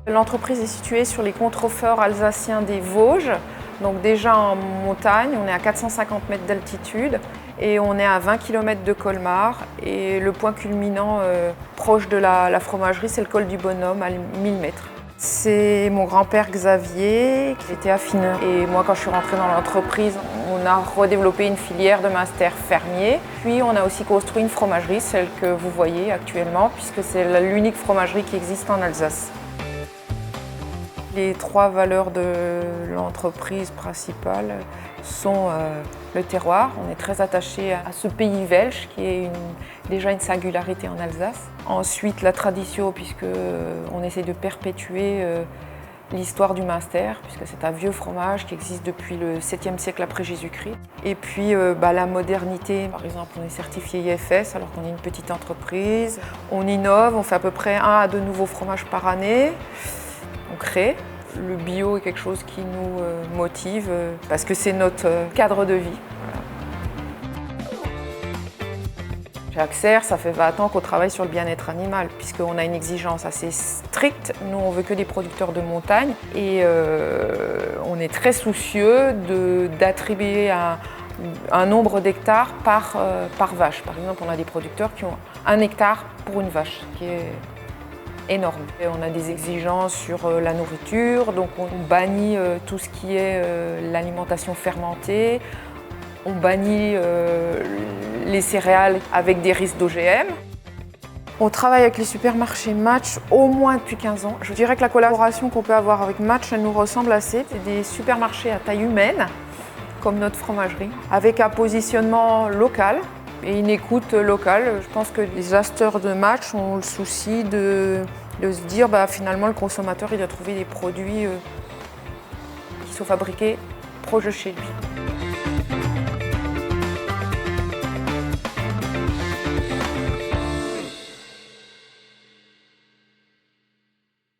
L'entreprise est située sur les contreforts alsaciens des Vosges, donc déjà en montagne, on est à 450 mètres d'altitude et on est à 20 km de Colmar. Et le point culminant proche de la fromagerie, c'est le col du Bonhomme à 1000 mètres. C'est mon grand-père Xavier qui était affineur. Et moi, quand je suis rentrée dans l'entreprise, on a redéveloppé une filière de master fermier. Puis on a aussi construit une fromagerie, celle que vous voyez actuellement, puisque c'est l'unique fromagerie qui existe en Alsace. Les trois valeurs de l'entreprise principale sont le terroir. On est très attaché à ce pays belge qui est déjà une singularité en Alsace. Ensuite, la tradition, puisqu'on essaie de perpétuer l'histoire du Münster, puisque c'est un vieux fromage qui existe depuis le 7e siècle après Jésus-Christ. Et puis la modernité, par exemple, on est certifié IFS alors qu'on est une petite entreprise. On innove, on fait à peu près 1 à 2 nouveaux fromages par année. On crée. Le bio est quelque chose qui nous motive parce que c'est notre cadre de vie. Voilà. Chez Axer, ça fait 20 ans qu'on travaille sur le bien-être animal puisqu'on a une exigence assez stricte. Nous, on veut que des producteurs de montagne et on est très soucieux d'attribuer un nombre d'hectares par vache. Par exemple, on a des producteurs qui ont 1 hectare pour une vache, qui est énorme. Et on a des exigences sur la nourriture, donc on bannit tout ce qui est l'alimentation fermentée, on bannit les céréales avec des risques d'OGM. On travaille avec les supermarchés Match au moins depuis 15 ans. Je dirais que la collaboration qu'on peut avoir avec Match, elle nous ressemble assez. C'est des supermarchés à taille humaine, comme notre fromagerie, avec un positionnement local et une écoute locale. Je pense que les acheteurs de Match ont le souci de se dire finalement le consommateur il doit trouver des produits qui sont fabriqués proches de chez lui.